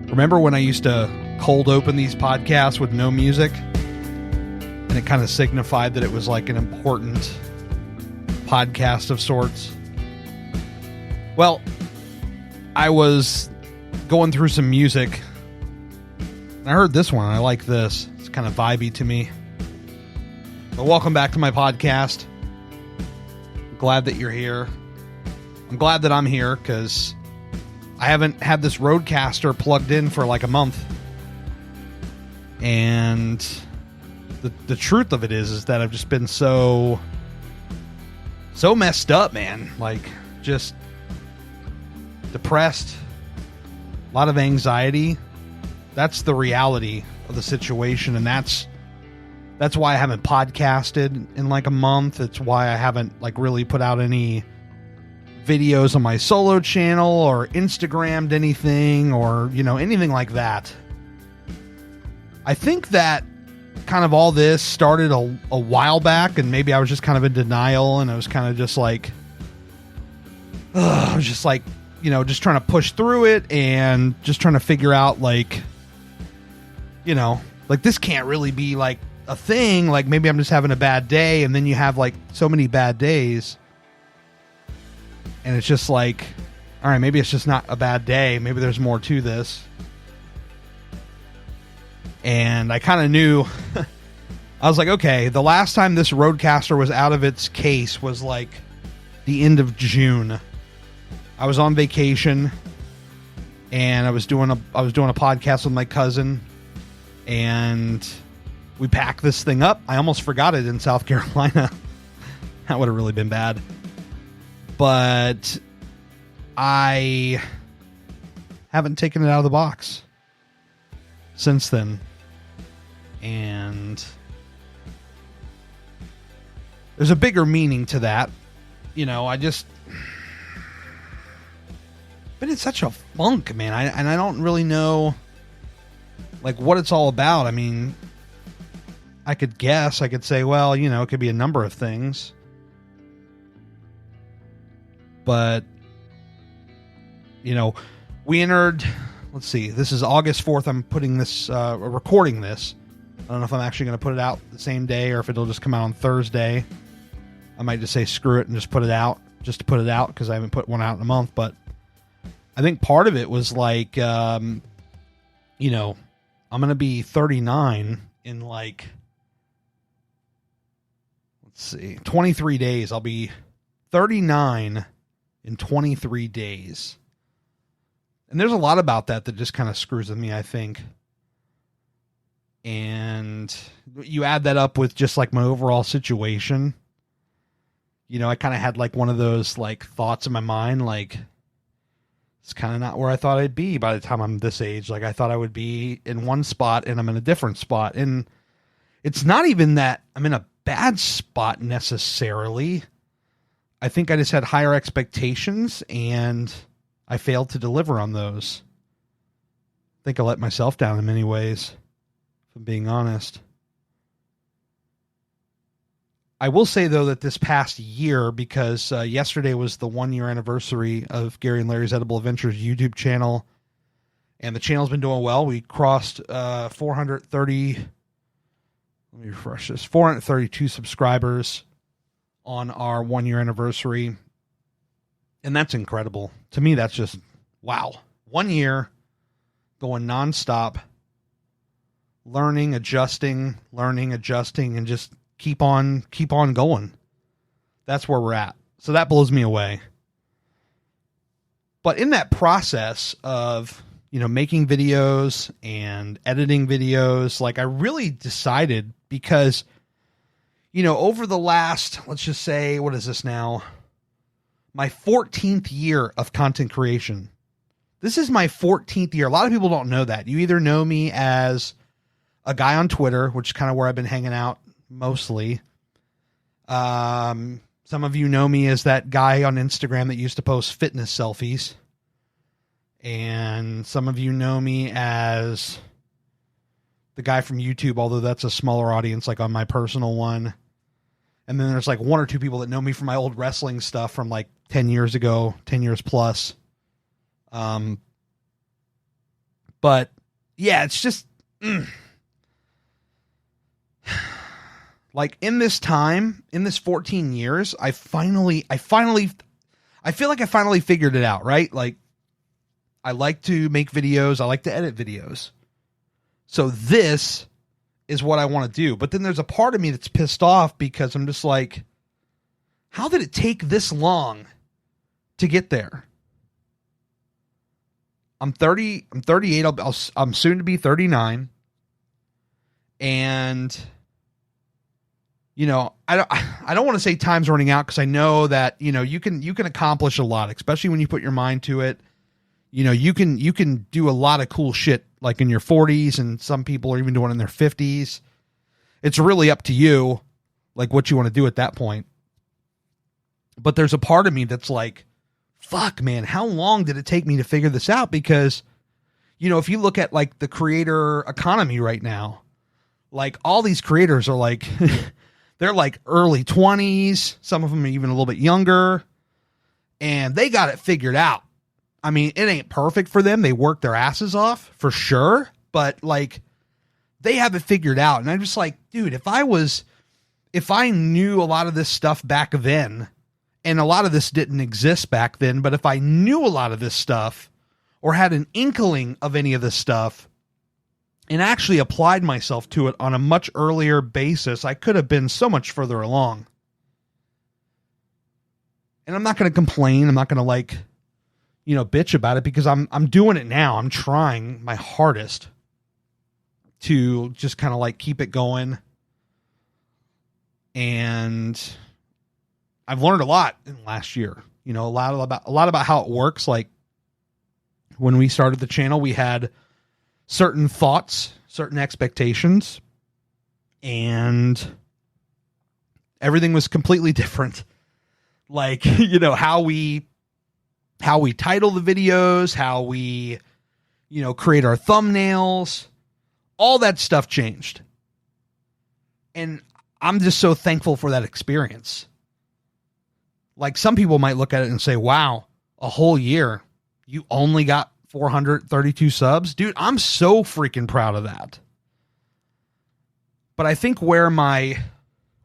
Remember when I used to cold open these podcasts with no music? And it kind of signified that it was like an important podcast of sorts. Well, I was going through some music, and I heard this one. I like this. It's kind of vibey to me. But welcome back to my podcast. I'm glad that you're here. I'm glad that I'm here because I haven't had this Rodecaster plugged in for like a month. And the truth of it is that I've just been so messed up, man. Like, just depressed, a lot of anxiety. That's the reality of the situation, and that's why I haven't podcasted in like a month. It's why I haven't like really put out any videos on my solo channel or Instagrammed anything or, you know, anything like that. I think that kind of all this started a while back, and maybe I was just kind of in denial, and I was kind of just like, I was just like, you know, just trying to push through it and just trying to figure out, like, you know, like this can't really be like a thing. Like maybe I'm just having a bad day, and then you have like so many bad days, and it's just like, all right, maybe it's just not a bad day. Maybe there's more to this. And I kind of knew, I was like, okay, the last time this Rodecaster was out of its case was like the end of June. I was on vacation, and I was doing a podcast with my cousin, and we packed this thing up. I almost forgot it in South Carolina. That would have really been bad. But I haven't taken it out of the box since then. And there's a bigger meaning to that. You know, but it's such a funk, man. I don't really know like what it's all about. I mean, I could guess. I could say, well, you know, it could be a number of things. But, you know, we entered, let's see, this is August 4th. I'm putting this, recording this. I don't know if I'm actually going to put it out the same day or if it'll just come out on Thursday. I might just say screw it and just put it out, just to put it out, because I haven't put one out in a month. But I think part of it was like, you know, I'm going to be 39 in like, let's see, 23 days. I'll be 39 in 23 days. And there's a lot about that just kind of screws with me, I think. And you add that up with just like my overall situation. You know, I kind of had like one of those like thoughts in my mind, like, it's kind of not where I thought I'd be by the time I'm this age. Like I thought I would be in one spot and I'm in a different spot. And it's not even that I'm in a bad spot necessarily. I think I just had higher expectations and I failed to deliver on those. I think I let myself down in many ways, if I'm being honest. I will say, though, that this past year, because yesterday was the 1-year anniversary of Gary and Larry's Edible Adventures YouTube channel, and the channel's been doing well. We crossed 430, let me refresh this, 432 subscribers on our 1-year anniversary, and that's incredible. To me, that's just, wow. 1 year, going nonstop, learning, adjusting, and just keep on going. That's where we're at. So that blows me away. But in that process of, you know, making videos and editing videos, like I really decided, because, you know, over the last, let's just say, what is this now? My 14th year of content creation. This is my 14th year. A lot of people don't know that. You either know me as a guy on Twitter, which is kind of where I've been hanging out mostly. Some of you know me as that guy on Instagram that used to post fitness selfies. And some of you know me as the guy from YouTube, although that's a smaller audience, like on my personal one. And then there's like one or two people that know me from my old wrestling stuff from like 10 years ago, 10 years plus. But But yeah, it's just like in this time, in this 14 years, I feel like I finally figured it out, right? Like I like to make videos. I like to edit videos. So this is what I want to do. But then there's a part of me that's pissed off because I'm just like, how did it take this long to get there? I'm 30, I'm 38. I'm soon to be 39. And you know, I don't want to say time's running out, because I know that, you know, you can accomplish a lot, especially when you put your mind to it. You know, you can do a lot of cool shit like in your 40s, and some people are even doing it in their 50s. It's really up to you, like what you want to do at that point. But there's a part of me that's like, fuck, man, how long did it take me to figure this out? Because, you know, if you look at like the creator economy right now, like all these creators are like, they're like early 20s. Some of them are even a little bit younger, and they got it figured out. I mean, it ain't perfect for them. They work their asses off for sure, but like they have it figured out. And I'm just like, dude, if I knew a lot of this stuff back then, and a lot of this didn't exist back then, but if I knew a lot of this stuff or had an inkling of any of this stuff and actually applied myself to it on a much earlier basis, I could have been so much further along. And I'm not going to complain. I'm not going to like, you know, bitch about it, because I'm doing it now. I'm trying my hardest to just kind of like keep it going. And I've learned a lot in the last year, you know, a lot about how it works. Like when we started the channel, we had certain thoughts, certain expectations, and everything was completely different. Like, you know, how we title the videos, how we, you know, create our thumbnails, all that stuff changed. And I'm just so thankful for that experience. Like some people might look at it and say, wow, a whole year, you only got 432 subs. Dude, I'm so freaking proud of that. But I think where my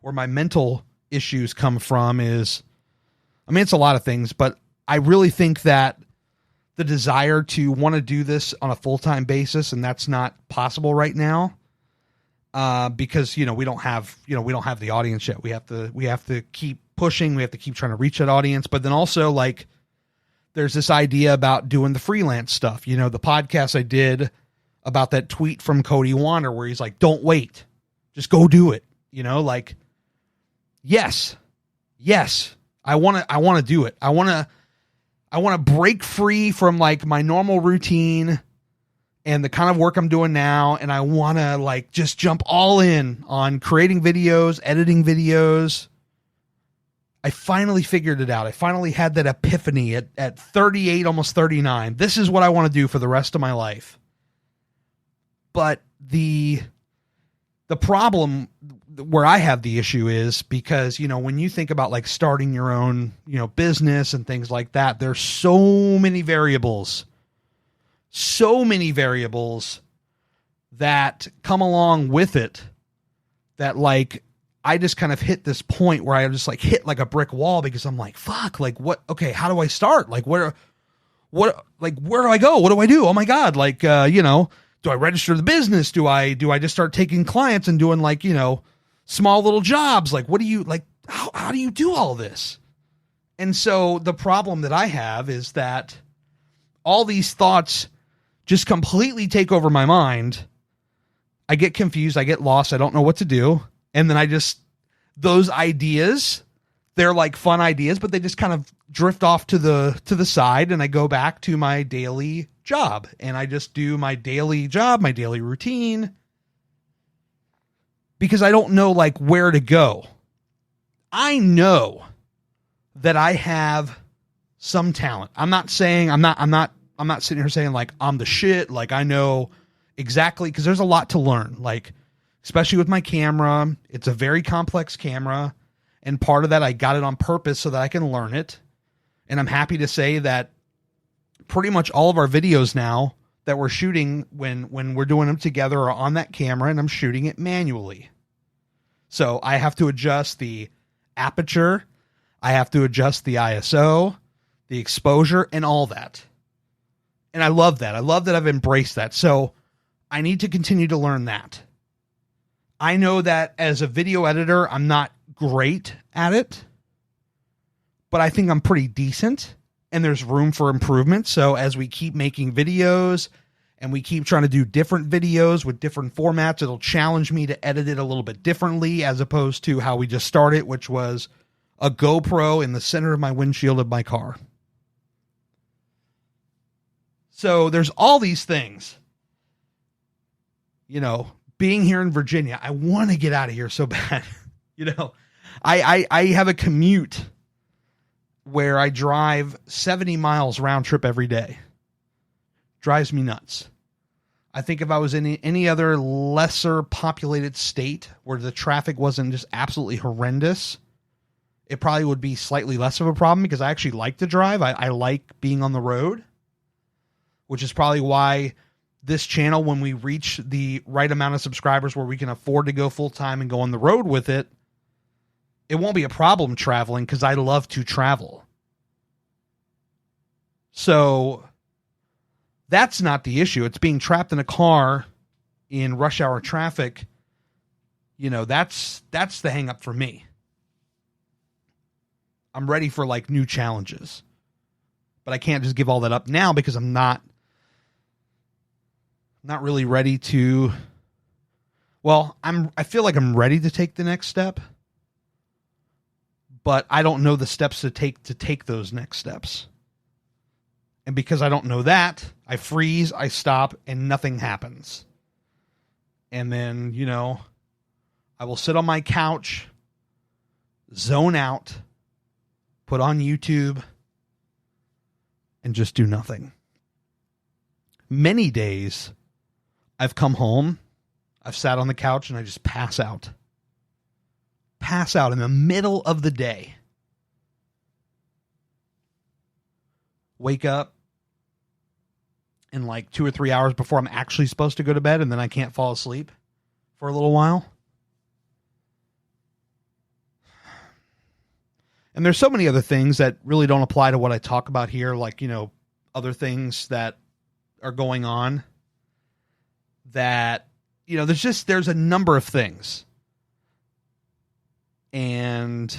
mental issues come from is, I mean, it's a lot of things, but I really think that the desire to want to do this on a full-time basis, and that's not possible right now, because, you know, we don't have the audience yet. We have to keep pushing. We have to keep trying to reach that audience. But then also, like, there's this idea about doing the freelance stuff. You know, the podcast I did about that tweet from Cody Wander where he's like, don't wait, just go do it. You know, like, yes, I want to do it. I want to break free from like my normal routine and the kind of work I'm doing now. And I want to like just jump all in on creating videos, editing videos. I finally figured it out. I finally had that epiphany at 38, almost 39. This is what I want to do for the rest of my life. But the problem where I have the issue is because, you know, when you think about like starting your own, you know, business and things like that, there's so many variables that come along with it that like, I just kind of hit this point where I just like hit like a brick wall, because I'm like, fuck, like what, okay, how do I start? Like where do I go? What do I do? Oh my God. Like, you know, do I register the business? Do I just start taking clients and doing like, you know, small little jobs? Like, what do you like, how do you do all this? And so the problem that I have is that all these thoughts just completely take over my mind. I get confused. I get lost. I don't know what to do. And then those ideas, they're like fun ideas, but they just kind of drift off to the side, and I go back to my daily job, and I just do my daily job, my daily routine, because I don't know like where to go. I know that I have some talent. I'm not sitting here saying like I'm the shit. Like I know exactly, because there's a lot to learn. Like, especially with my camera, it's a very complex camera. And part of that, I got it on purpose so that I can learn it. And I'm happy to say that pretty much all of our videos now that we're shooting when we're doing them together are on that camera, and I'm shooting it manually. So I have to adjust the aperture, I have to adjust the ISO, the exposure, and all that. And I love that. I love that I've embraced that. So I need to continue to learn that. I know that as a video editor, I'm not great at it, but I think I'm pretty decent, and there's room for improvement. So as we keep making videos and we keep trying to do different videos with different formats, it'll challenge me to edit it a little bit differently, as opposed to how we just started, which was a GoPro in the center of my windshield of my car. So there's all these things. You know, being here in Virginia, I want to get out of here so bad. You know, I have a commute where I drive 70 miles round trip every day. Drives me nuts. I think if I was in any other lesser populated state where the traffic wasn't just absolutely horrendous, it probably would be slightly less of a problem, because I actually like to drive. I like being on the road, which is probably why this channel, when we reach the right amount of subscribers where we can afford to go full time and go on the road with it, it won't be a problem traveling, because I love to travel. So that's not the issue. It's being trapped in a car in rush hour traffic. You know, that's the hang up for me. I'm ready for like new challenges, but I can't just give all that up now, because I'm not really ready to. Well, I feel like I'm ready to take the next step, but I don't know the steps to take those next steps. And because I don't know that, I freeze, I stop, and nothing happens. And then, you know, I will sit on my couch, zone out, put on YouTube, and just do nothing. Many days I've come home, I've sat on the couch, and I just pass out. Pass out in the middle of the day. Wake up in like 2 or 3 hours before I'm actually supposed to go to bed, and then I can't fall asleep for a little while. And there's so many other things that really don't apply to what I talk about here, like, you know, other things that are going on that, you know, there's a number of things. And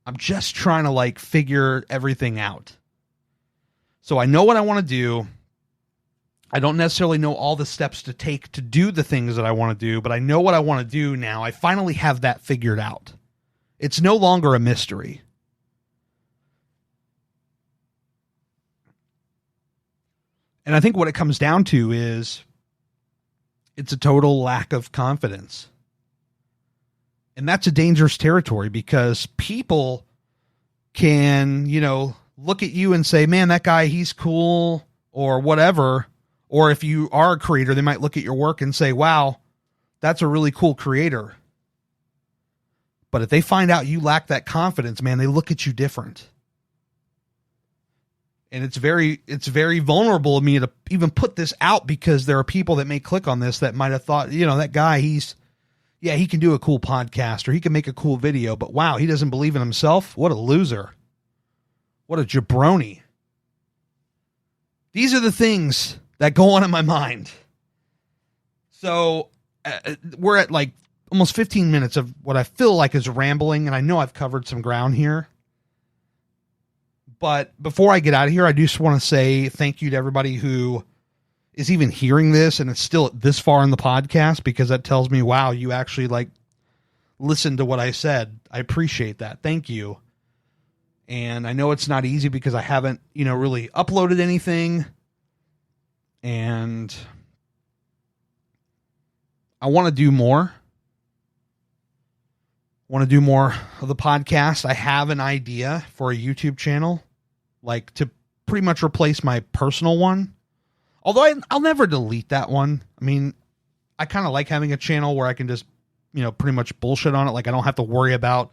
I'm just trying to like figure everything out. So I know what I want to do. I don't necessarily know all the steps to take to do the things that I want to do, but I know what I want to do now. I finally have that figured out. It's no longer a mystery. And I think what it comes down to is it's a total lack of confidence. And that's a dangerous territory, because people can, you know, look at you and say, man, that guy, he's cool, or whatever. Or if you are a creator, they might look at your work and say, wow, that's a really cool creator. But if they find out you lack that confidence, man, they look at you different. And it's very vulnerable of me to even put this out, because there are people that may click on this that might have thought, you know, that guy, he can do a cool podcast, or he can make a cool video, but wow, he doesn't believe in himself. What a loser. What a jabroni. These are the things that go on in my mind. So we're at like almost 15 minutes of what I feel like is rambling, and I know I've covered some ground here. But before I get out of here, I just want to say thank you to everybody who is even hearing this and it's still this far in the podcast, because that tells me, wow, you actually like listened to what I said. I appreciate that. Thank you. And I know it's not easy, because I haven't, you know, really uploaded anything. And I want to do more. Want to do more of the podcast. I have an idea for a YouTube channel, like to pretty much replace my personal one. Although I'll never delete that one. I mean, I kind of like having a channel where I can just, you know, pretty much bullshit on it. Like I don't have to worry about,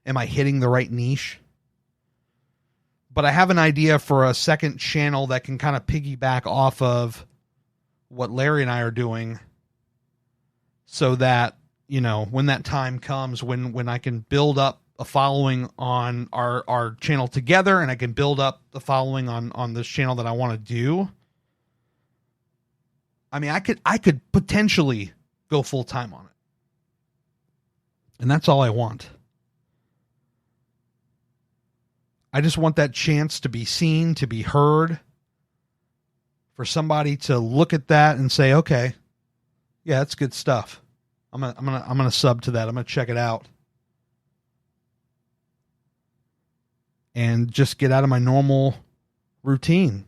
am I hitting the right niche? But I have an idea for a second channel that can kind of piggyback off of what Larry and I are doing so that, you know, when that time comes, when I can build up a following on our channel together, and I can build up the following on this channel that I want to do. I mean, I could potentially go full time on it. And that's all I want. I just want that chance to be seen, to be heard, for somebody to look at that and say, okay, yeah, that's good stuff. I'm gonna sub to that. I'm gonna check it out. And just get out of my normal routine.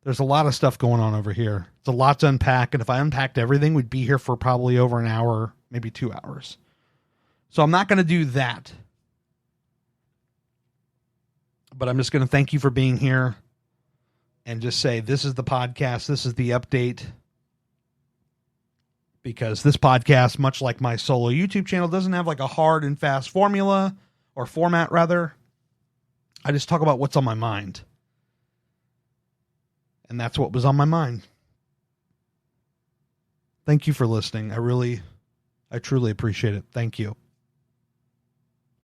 There's a lot of stuff going on over here. It's a lot to unpack. And if I unpacked everything, we'd be here for probably over an hour, maybe 2 hours. So I'm not going to do that. But I'm just going to thank you for being here and just say, this is the podcast. This is the update. Because this podcast, much like my solo YouTube channel, doesn't have like a hard and fast formula or format, rather. I just talk about what's on my mind. And that's what was on my mind. Thank you for listening. I truly appreciate it. Thank you.